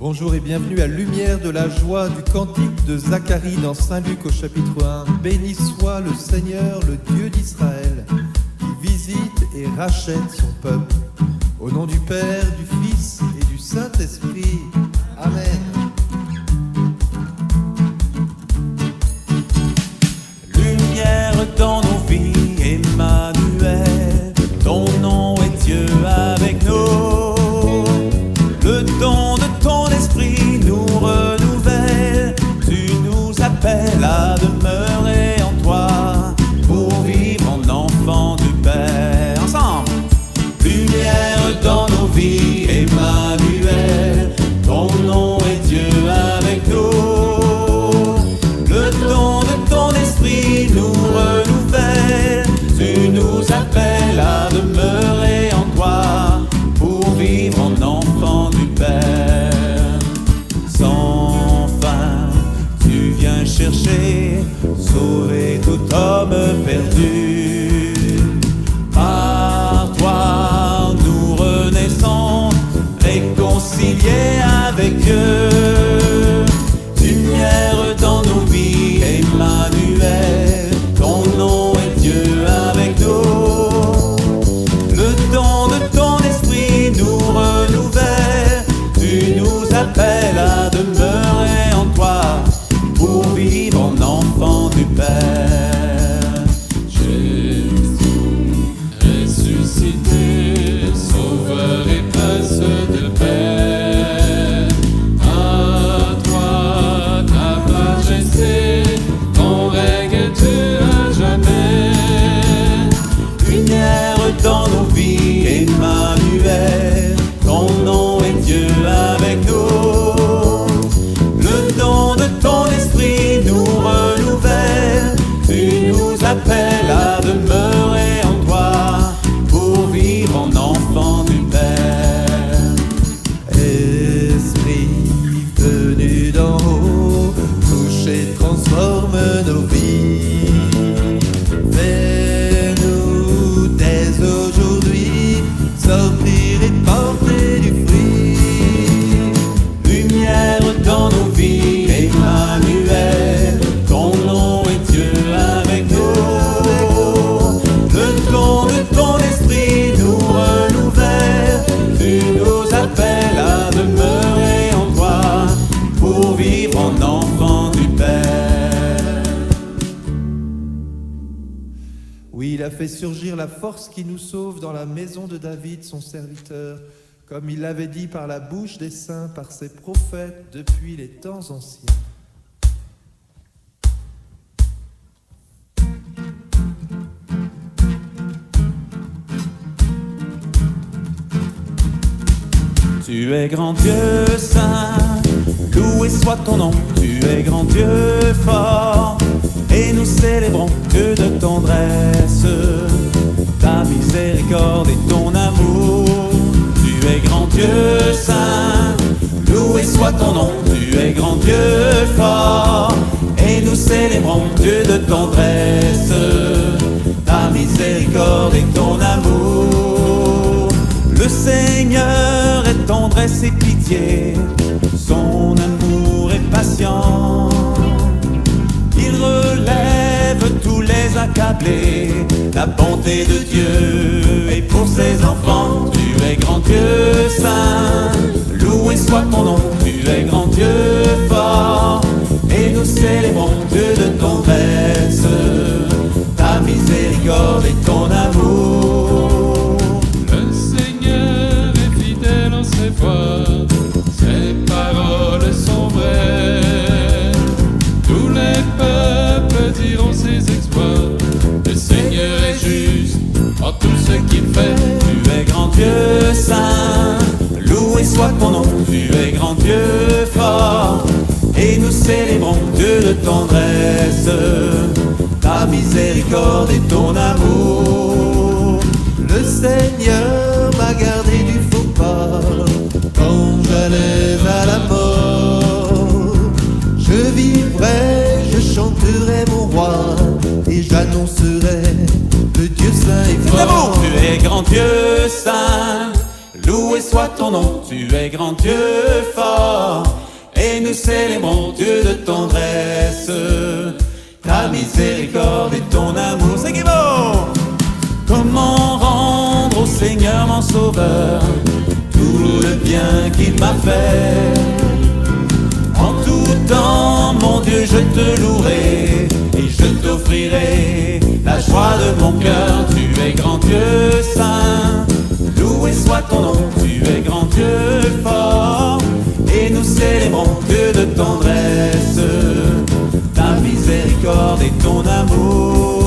Bonjour et bienvenue à Lumière de la joie du cantique de Zacharie dans Saint Luc au chapitre 1. Béni soit le Seigneur, le Dieu d'Israël, qui visite et rachète son peuple. Au nom du Père, du Fils et du Saint-Esprit. Amen. Lumière dans nos vies, Emmanuel, ton nom est Dieu avec nous. Le don de ton esprit nous renouvelle, tu nous appelles à demeurer en toi, pour vivre en enfant du Père. Ensemble! Lumière dans nos vies, Emmanuel, ton nom est Dieu avec nous. Le don de ton esprit nous renouvelle, tu nous appelles à demeurer en toi, pour vivre en enfant du Père. Sans fin, tu viens chercher, sauver tout homme perdu. Par toi, nous renaissons, réconciliés avec Dieu. Lumière dans nos vies, Emmanuel, ton nom est Dieu avec nous. Le don de ton esprit nous renouvelle, tu nous appelles à demeurer en toi, pour vivre en enfant du Père. Ressuscité, sauveur et prince de paix, à toi ta majesté, ton règne dure à jamais. Lumière dans nos vies, Emmanuel, ton nom est Dieu avec nous. Le don de ton esprit nous renouvelle, tu nous appelles à demeurer en toi, pour vivre en enfant du Père. Esprit venu d'en haut, touche et transforme nos vies. Fais-nous dès aujourd'hui sortir et porter du fruit. Lumière dans nos vies, Emmanuel, ton nom est Dieu avec nous. Le don de ton esprit nous renouvelle, tu nous appelles à demeurer en toi, pour vivre en enfant du Père. Oui, il a fait surgir la force qui nous sauve dans la maison de David, son serviteur, comme il l'avait dit par la bouche des saints, par ses prophètes depuis les temps anciens. Tu es grand Dieu saint, loué soit ton nom. Tu es grand Dieu fort, et nous célébrons que de tendresse, ta miséricorde et ton amour. Tu es grand Dieu saint, loué soit ton nom. Tu es grand Dieu fort, et nous célébrons Dieu de tendresse, ta miséricorde et ton amour. Le Seigneur est tendresse et pitié, son amour est patient. Il relève tous les accablés, la bonté de Dieu est pour ses enfants. Tu es grand Dieu saint, loué soit ton nom. Tu es grand Dieu fort, et nous célébrons Dieu de tendresse, ta miséricorde et ton amour. Le Seigneur est fidèle en ses voies, ses paroles sont vraies. Tous les peuples diront ses exploits, le Seigneur est juste en tout ce qu'il fait. Tu es grand Dieu saint, loué soit ton nom. Tu es grand Dieu fort, et nous célébrons Dieu de tendresse, ta miséricorde et ton amour. Le Seigneur m'a gardé du faux pas quand j'allais à la mort. Je vivrai, je chanterai mon roi et j'annoncerai le Dieu saint et fort. Tu es grand Dieu saint, loué soit ton nom, tu es grand Dieu fort, et nous célébrons Dieu de tendresse, ta miséricorde et ton amour. C'est qui beau! Comment rendre au Seigneur mon sauveur tout le bien qu'il m'a fait? En tout temps, mon Dieu, je te louerai et je t'offrirai la joie de mon cœur. Tu es grand Dieu saint, loué soit ton nom, tu es grand Dieu fort, et nous célébrons Dieu de tendresse, ta miséricorde et ton amour.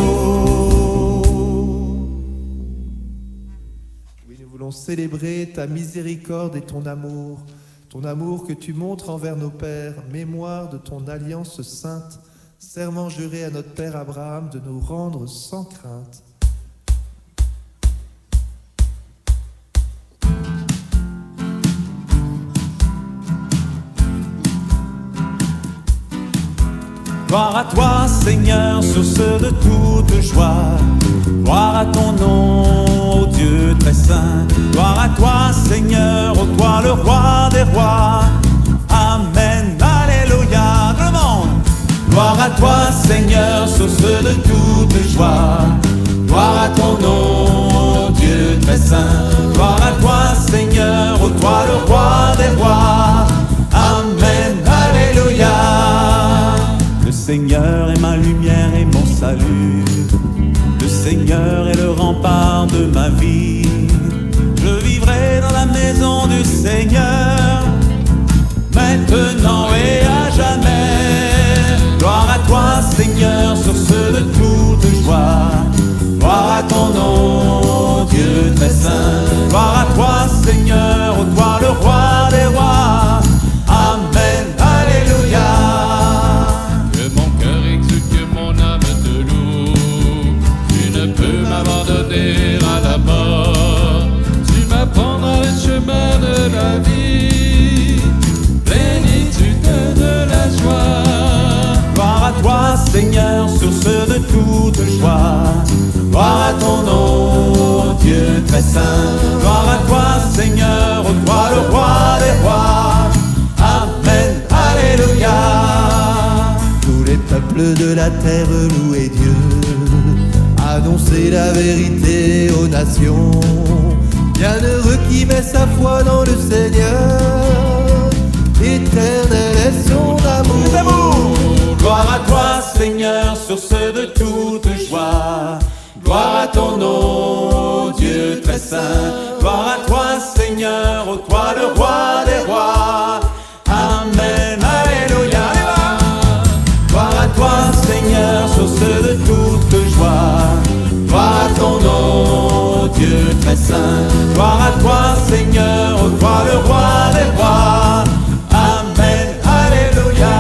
Oui, nous voulons célébrer ta miséricorde et ton amour que tu montres envers nos pères, mémoire de ton alliance sainte, serment juré à notre père Abraham de nous rendre sans crainte. Gloire à toi, Seigneur, source de toute joie. Gloire à ton nom, ô Dieu très saint. Gloire à toi, Seigneur, ô toi le roi des rois. Amen, alléluia, tout le monde. Gloire à toi, Seigneur, source de toute joie. Gloire à ton nom, ô Dieu très saint. Gloire à toi, Seigneur, ô toi le roi des rois. Amen, alléluia. Le Seigneur est ma lumière et mon salut. Le Seigneur est le rempart de ma vie. Je vivrai dans la maison du Seigneur, maintenant et à jamais. Gloire à toi, Seigneur, source de toute joie. Gloire à ton nom, Dieu très saint. Gloire à toi, Seigneur, ô toi le roi des rois. Amen, alléluia. M'abandonner à la mort, tu m'apprendras le chemin de la vie, plénitude de la joie. Gloire à toi, Seigneur, source de toute joie. Gloire à ton nom, Dieu très saint. Gloire à toi, Seigneur, ô toi le roi des rois. Amen, alléluia. Tous les peuples de la terre louez Dieu, annoncer la vérité aux nations. Bienheureux qui met sa foi dans le Seigneur, éternel est son amour. Gloire à toi, Seigneur, source de toute joie. Gloire à ton nom, Dieu très saint. Gloire à toi, Seigneur, ô toi le roi des rois. Amen, alléluia. Gloire à toi, Seigneur, source de toute joie. Gloire à ton nom, Dieu très saint. Gloire à toi, Seigneur, ô toi le roi des rois. Amen, alléluia.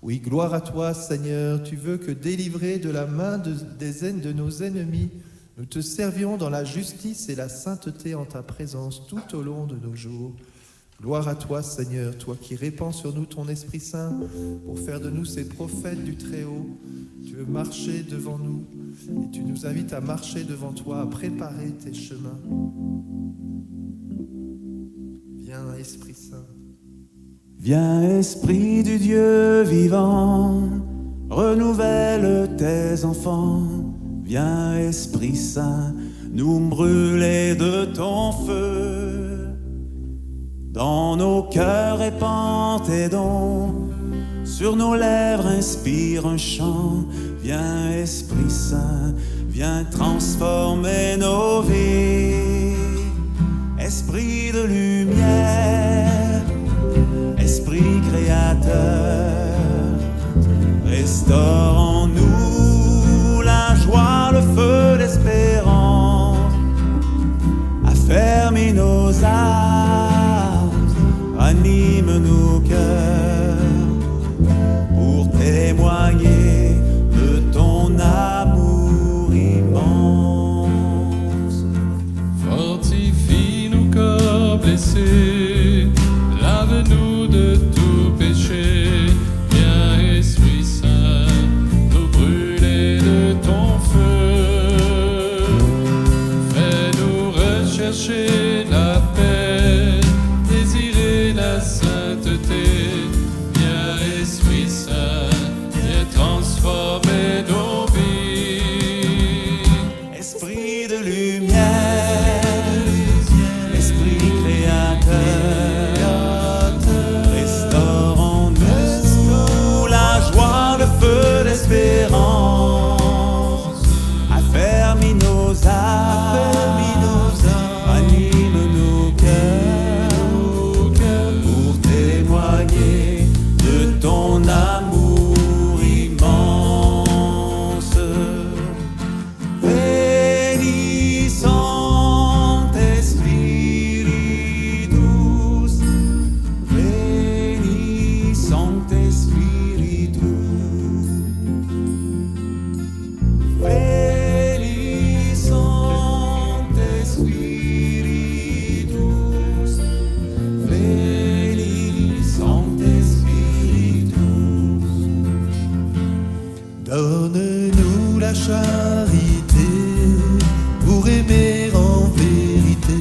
Oui, gloire à toi, Seigneur. Tu veux que, délivrés de la main de nos ennemis, nous te servions dans la justice et la sainteté en ta présence tout au long de nos jours. Gloire à toi, Seigneur, toi qui répands sur nous ton Esprit Saint pour faire de nous ces prophètes du Très-Haut. Tu veux marcher devant nous et tu nous invites à marcher devant toi, à préparer tes chemins. Viens, Esprit Saint. Viens, Esprit du Dieu vivant, renouvelle tes enfants. Viens, Esprit Saint, nous brûler de ton feu. Dans nos cœurs répand tes dons, sur nos lèvres inspire un chant. Viens, Esprit Saint, viens transformer nos vies. Esprit de lumière, Esprit créateur, restaure en nous la joie, le feu, l'espérance. Affermis nos âmes, ranime nos cœurs, pour témoigner de ton amour immense. Fortifie nos corps blessés, lave-nous de tout péché. Viens, Esprit Saint, nous brûler de ton feu. Fais-nous chercher la paix, désirer la sainteté. Viens Esprit Saint, viens transformer nos vies. Esprit de lumière, Esprit créateur, restaure en nous la joie, le feu d'espérance. Affermis nos âmes, anime nos cœurs pour témoigner de ton amour immense. Veni Sancte Spiritus, Veni Sancte Spiritus, Veni Sancte Spiritus, Veni Sancte Spiritus. Donne-nous la charité pour aimer en vérité.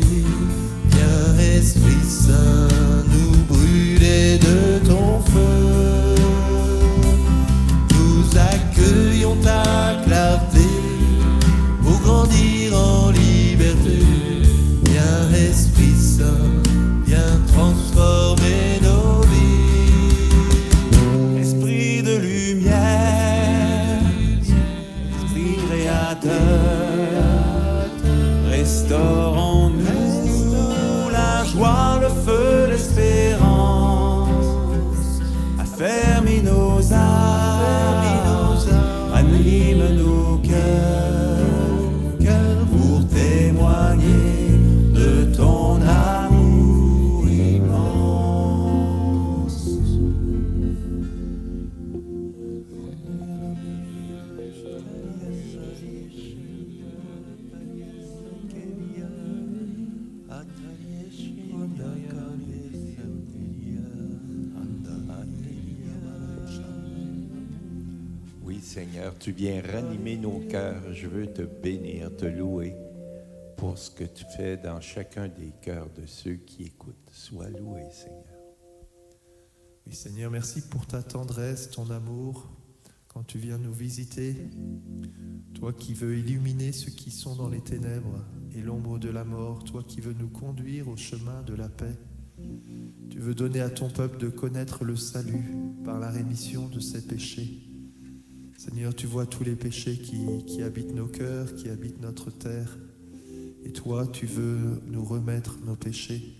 Viens Esprit Saint, nous brûler de ton feu. Nous accueillons ta clarté pour grandir en liberté. Viens Esprit Saint, viens transformer nos vies. Esprit de lumière, Esprit créateur, restaure en nous la joie, le feu d'espérance. Affermis nos âmes, anime nos cœurs pour témoigner de ton amour immense. Oui, Seigneur, tu viens ranimer nos cœurs. Je veux te bénir, te louer pour ce que tu fais dans chacun des cœurs de ceux qui écoutent. Sois loué, Seigneur. Oui Seigneur, merci pour ta tendresse, ton amour, quand tu viens nous visiter. Toi qui veux illuminer ceux qui sont dans les ténèbres et l'ombre de la mort, toi qui veux nous conduire au chemin de la paix. Tu veux donner à ton peuple de connaître le salut par la rémission de ses péchés. Seigneur, tu vois tous les péchés qui habitent nos cœurs, qui habitent notre terre. Et toi, tu veux nous remettre nos péchés.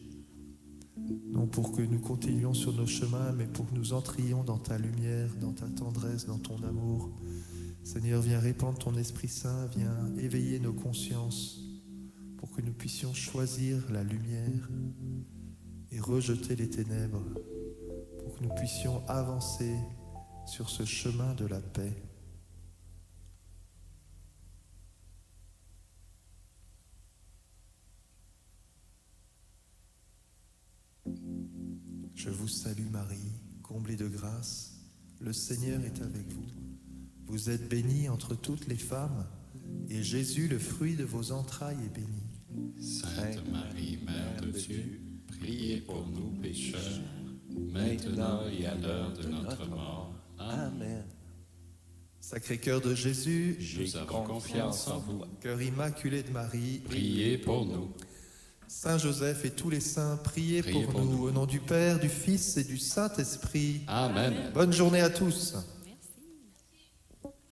Non pour que nous continuions sur nos chemins, mais pour que nous entrions dans ta lumière, dans ta tendresse, dans ton amour. Seigneur, viens répandre ton Esprit Saint, viens éveiller nos consciences pour que nous puissions choisir la lumière et rejeter les ténèbres, pour que nous puissions avancer sur ce chemin de la paix. Je vous salue Marie, comblée de grâce, le Seigneur est avec vous. Vous êtes bénie entre toutes les femmes, et Jésus, le fruit de vos entrailles, est béni. Sainte Marie, Mère de Dieu, priez pour nous pécheurs, maintenant et à l'heure de notre mort. Amen. Sacré cœur de Jésus, Nous avons confiance en vous. cœur immaculé de Marie, Priez pour nous. Saint Joseph et tous les saints, priez pour nous. Au nom du Père, du Fils et du Saint-Esprit. Amen. Bonne journée à tous.